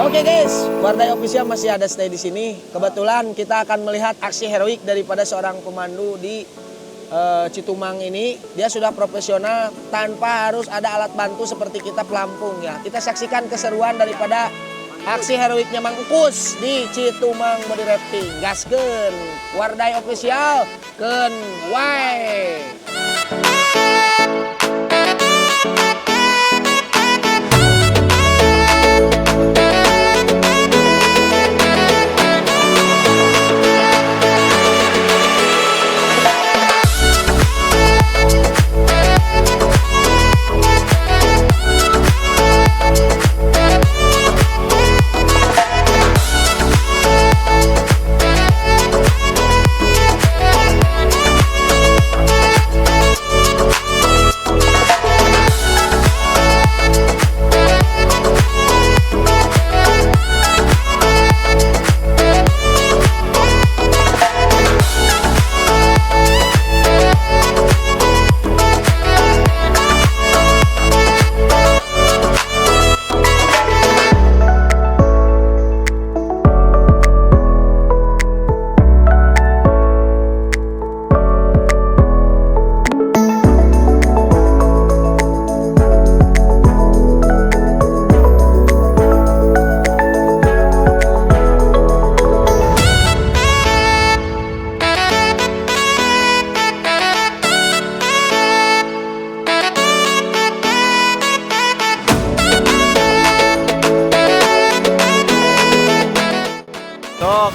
Oke guys, Wardai Official masih ada stay di sini. Kebetulan kita akan melihat aksi heroik daripada seorang pemandu di Citumang ini. Dia sudah profesional tanpa harus ada alat bantu seperti kita pelampung ya. Kita saksikan keseruan daripada aksi heroiknya Mang Ukus di Citumang Body Rafting. Gaskeun Wardai Official keun wae.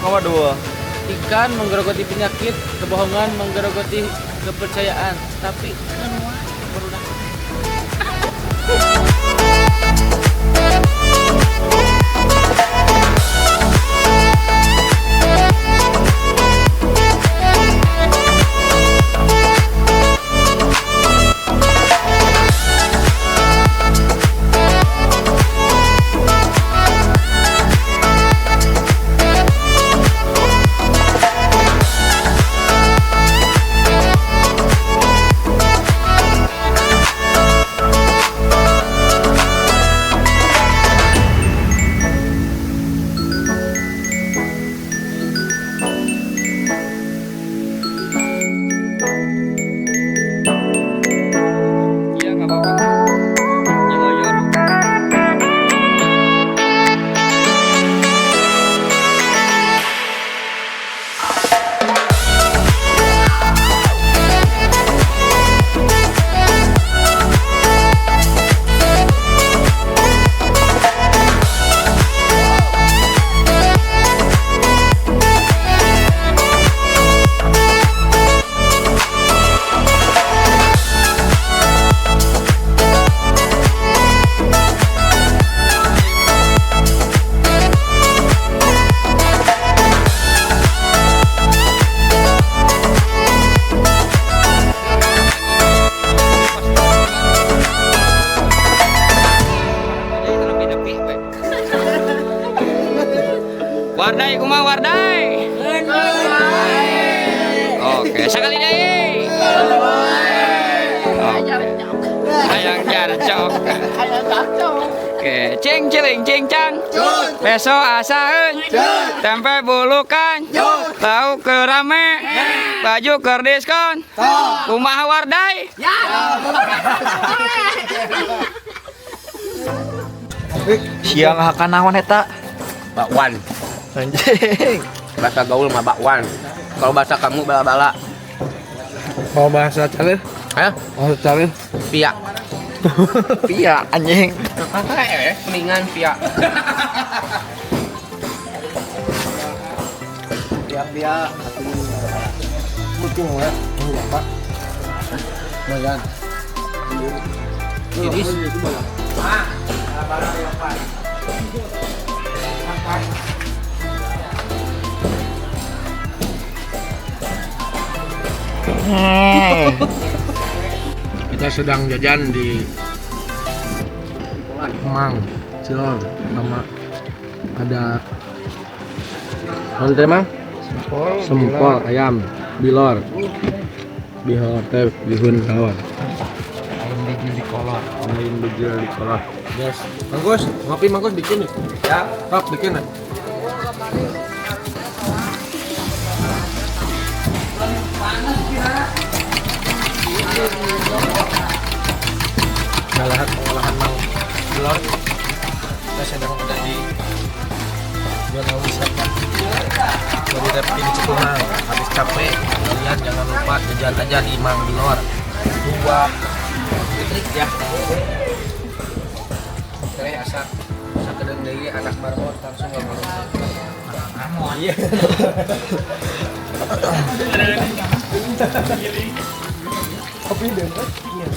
Nomor 2. Ikan menggerogoti penyakit, kebohongan menggerogoti kepercayaan. Tapi kan berudah. Wardai, kumaha Wardai? Oke, sekali deui. Hayang jarcok. Oke, cing ciling cing cang. Beso asaheun. Tempe bulukan. Tahu keur rame. Baju keur diskon. Kumaha Wardai? Siang hakan naon eta? Bakwan. Anjing. Bahasa gaul mah bakwan. Kalau bahasa kamu bala-bala. Mau bahasa calir? Hah? Bahasa calir? Pia. Pia anjing. Kuningan pia. Pia mungkin ya. Pak. Lumayan. Iris. Kita sedang jajan di Mang Cilor sama ada Mang? sempol ayam bilor bihor teh bihun kawan biji kolot. Main biji kolot. Yes. Manggus, ngopi manggus bikin nih. Ya, Pak bikin nih. Olahan mang telur. Kita sedang ada di zona wisata. Jadi Repin Citumang. Habis capek, kalian jangan lupa jajan aja di Mang Bilor. 2 litrik ya. Oke, asa kedeng deui anak marmot langsung ngomong. Iya. Kopi deh, iya.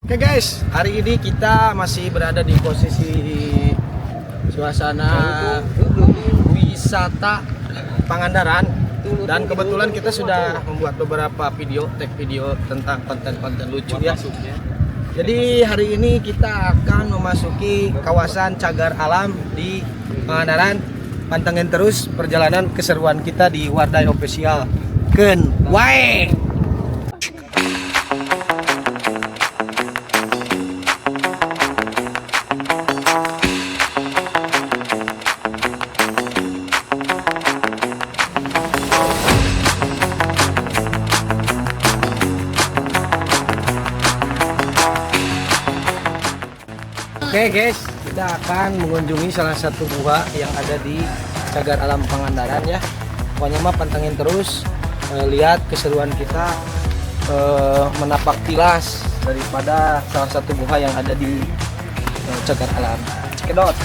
Oke guys, hari ini kita masih berada di posisi suasana wisata Pangandaran dan kebetulan kita sudah membuat beberapa tag video tentang konten-konten lucu ya. Jadi hari ini kita akan memasuki kawasan cagar alam di Pangandaran. Pantengin terus perjalanan keseruan kita di Wardai Official. Ken wae. Oke guys, kita akan mengunjungi salah satu gua yang ada di Cagar Alam Pangandaran ya. Pokoknya mah pantengin terus, lihat keseruan kita, menapak tilas daripada salah satu gua yang ada di Cagar Alam. Cekidot.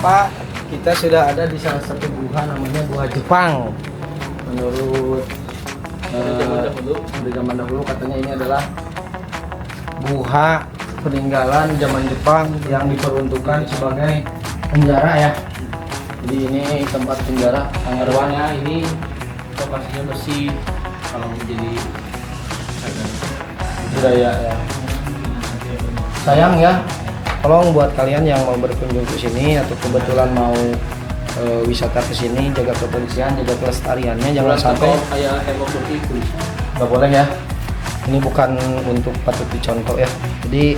Pak, kita sudah ada di salah satu gua namanya Gua Jepang. Menurut zaman dahulu katanya ini adalah gua peninggalan zaman Jepang yang diperuntukkan sebagai penjara ya. Jadi ini tempat penjara Pangarwana. ini lokasinya bersih kalau menjadi budaya ya. Sayang ya, tolong buat kalian yang mau berkunjung ke sini atau kebetulan mau wisata ke sini, jaga kebersihan, jaga kelestariannya, jangan sampai kayak heboh itu. nggak boleh ya. Ini bukan untuk patut dicontoh ya. Jadi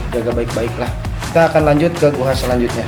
jaga baik-baik lah. Kita akan lanjut ke gua selanjutnya.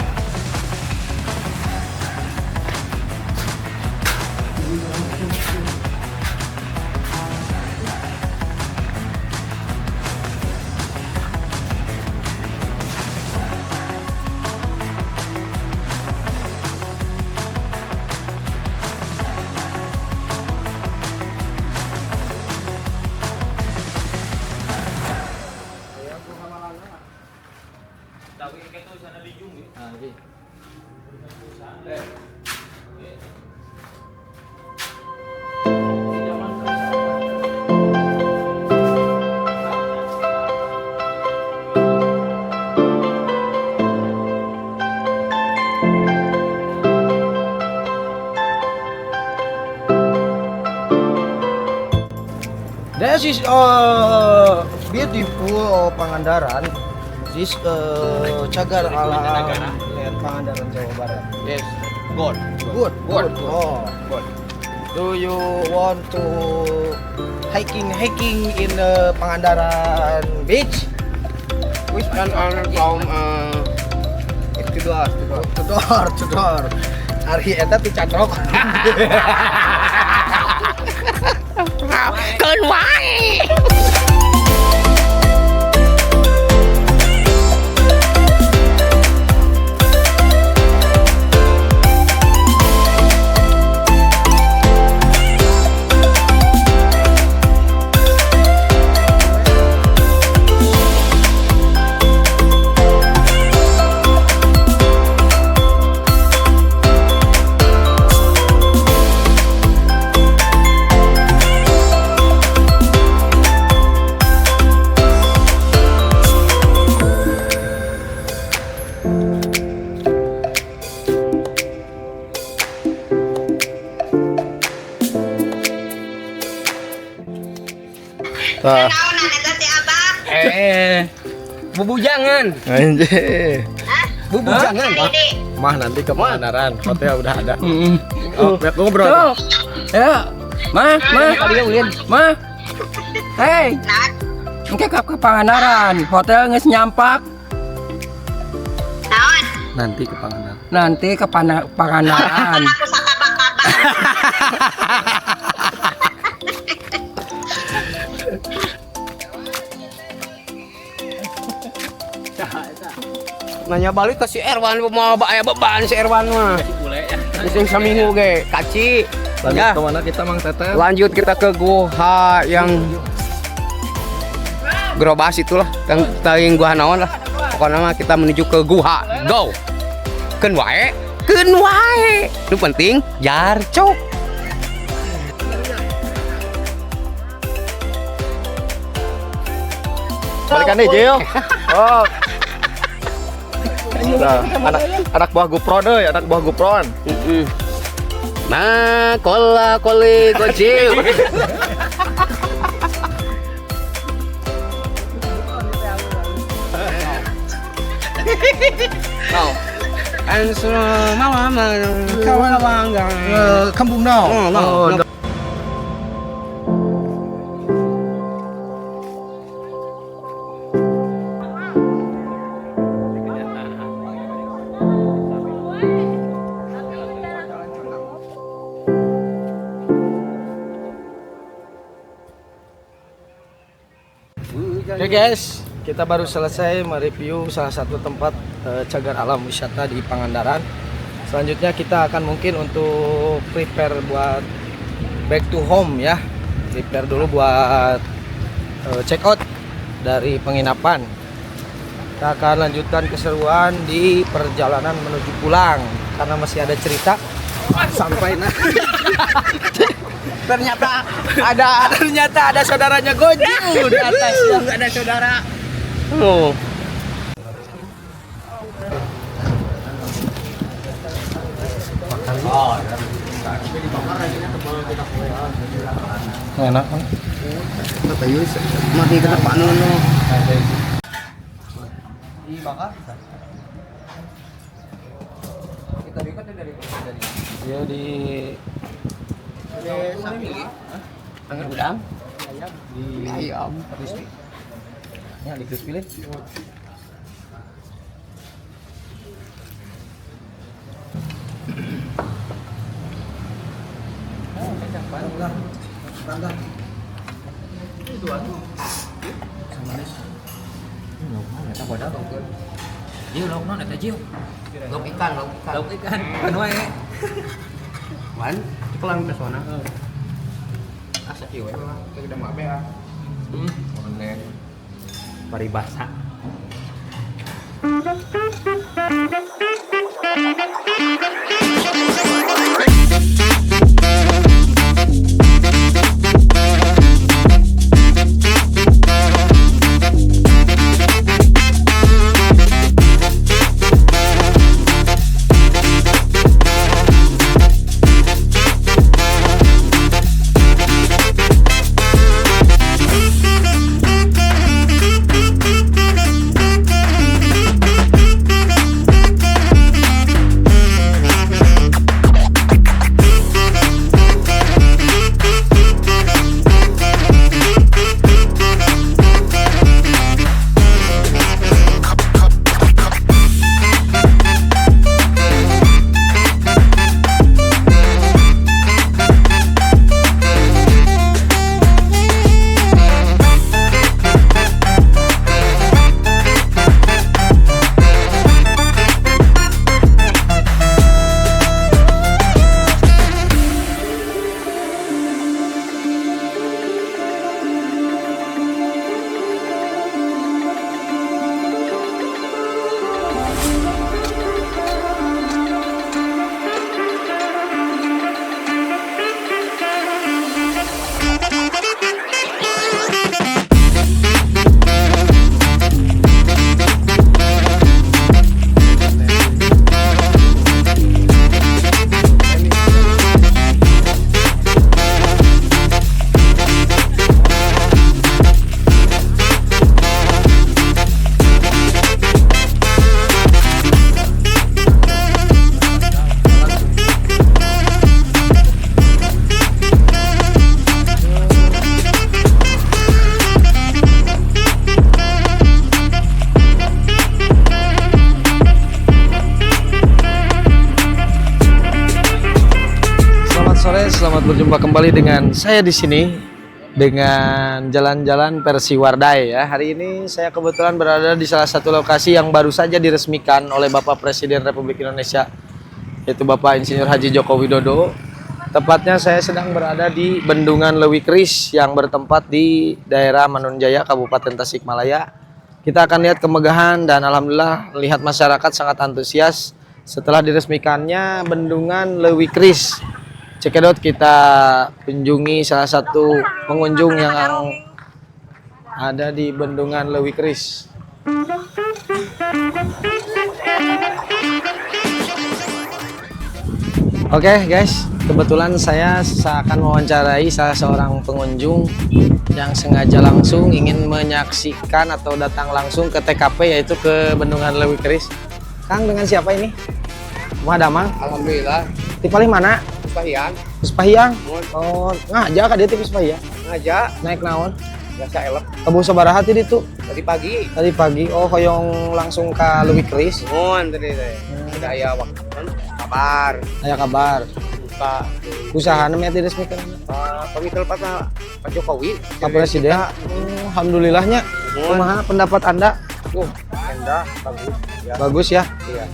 This is beautiful Pangandaran. This cagar alam Pangandaran Jawa Barat. Yes. Good. Good. Oh. Good. Do you want to hiking in Pangandaran Beach? Which one are from Tudor. Ari eta ti catrok. Keun wae. Bubujangan. Anjir. Bubujangan. Mah nanti ke Pangandaran, hotel udah ada. Oh, ngobrol. Ya. Ma. Hei. Engke ke Pangandaran, hotel geus nyampak. Nanti ke Pangandaran. Nanti ke Pangandaran. Nanya balik ke si Erwan mau aya beban si Erwan mah. Musim saminggu ge kaci. Lanjut Ya, ke mana kita Mang Teteh? lanjut kita ke guha yang Gerobas itulah, yang teuing guha naon lah. Pokoknya mah kita menuju ke guha. Go. Keun wae. Nu penting jarcok. Balikan deh, Jil. Oh. Nah, anak buah GoPro deh, anak buah GoProan. Nah, koli gojil. Oh. Mama kawan bangga. Kampung now. No. Oke guys, kita baru selesai mereview salah satu tempat cagar alam wisata di Pangandaran. Selanjutnya kita akan mungkin untuk prepare buat back to home ya. Prepare dulu buat check out dari penginapan. Kita akan lanjutkan keseruan di perjalanan menuju pulang karena masih ada cerita sampai ternyata ada saudaranya Goju di atas yang nggak ada saudara. Oh. Enak kan? Mati ke depan nu. Ya di Angin udang. di Ayam. crispy. Ya di crispy lihat. Jiu lauk non eta jiu. Lauk ikan. Lauk ikan. Anu wae. Wan, cekelan pesona. Asa kieu we mah, teu udah mah bea. Onen. Paribasa. selamat berjumpa kembali dengan saya di sini dengan jalan-jalan versi Wardai ya. Hari ini saya kebetulan berada di salah satu lokasi yang baru saja diresmikan oleh Bapak Presiden Republik Indonesia, yaitu Bapak Insinyur Haji Joko Widodo. Tepatnya saya sedang berada di Bendungan Lewi Keris yang bertempat di daerah Manunjaya, Kabupaten Tasikmalaya. Kita akan lihat kemegahan dan alhamdulillah lihat masyarakat sangat antusias setelah diresmikannya Bendungan Lewi Keris. Cekedot, kita kunjungi salah satu pengunjung yang ada di Bendungan Lewi Keris. Oke guys, kebetulan saya akan mewawancarai salah seorang pengunjung yang sengaja langsung ingin menyaksikan atau datang langsung ke TKP, yaitu ke Bendungan Lewi Keris. Kang, dengan siapa ini? Damang. Alhamdulillah. Di paling mana? Pahian. Puspahiang. Oh, ngajak ka dia ti Puspahiang. Ngajak. Naik naon? Biasa elep. Kamu sabaraha ti ditu? Tadi pagi. Tadi pagi. Oh, hoyong langsung ke Lewi Keris. Mohon tadi teh. Udah aya waktu. Kabar. Aya kabar. Buka. Usaha namanya diresmikan. Pemitel Pak Jokowi. Pak Presiden. Alhamdulillahnya. Kumaha pendapat Anda? Enda bagus. Ya. Bagus ya. Iya.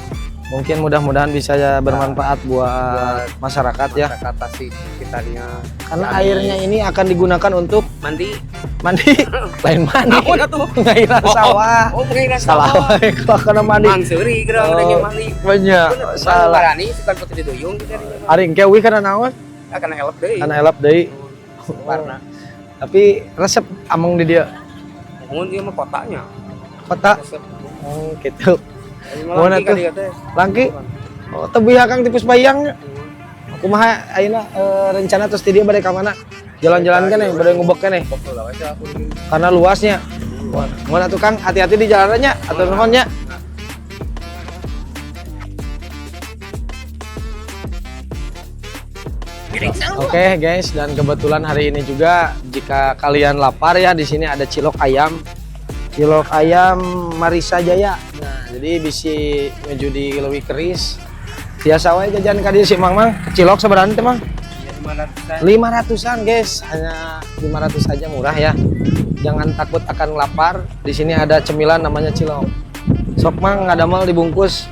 Mungkin mudah-mudahan bisa bermanfaat buat masyarakat ya. Masyarakat Tasik sekitarnya. Karena airnya ini akan digunakan untuk Mandi. mandi. Lain mandi. Apa atuh? Ngairan sawah. Oh, pengiran Salah wae kalau kena mandi. Mang seuri gerang Oh, mandi. banyak. Salah. Barani suka putih duyung gitu. Ari engke euy kana naon? Akan help deui. Kana elap deui. Warna. Tapi resep among di dia Mun ieu mah kotanya. kota. Resep. Oh, gitu. Mana tuh? tuh? Langki. Oh, teu biha Kang tipis bayang. Kumaha ayeuna rencana terus ti dieu bade ka mana? Jalan-jalan keneh, bade ngubek keneh. Karena luasnya. Mun atuh Kang, hati-hati di jalannya atau nuhunnya. Oke guys, dan kebetulan hari ini juga jika kalian lapar ya, di sini ada cilok ayam. Cilok ayam Marisa Jaya. Nah, jadi bisa menuju di Lewi Keris. Biasa wae jajan ka dieu si Mang. Cilok seberapa teh Mang? 500-an guys, hanya 500 saja, murah ya. Jangan takut akan lapar. Di sini ada cemilan namanya cilok. Sok Mang, ngadamel dibungkus.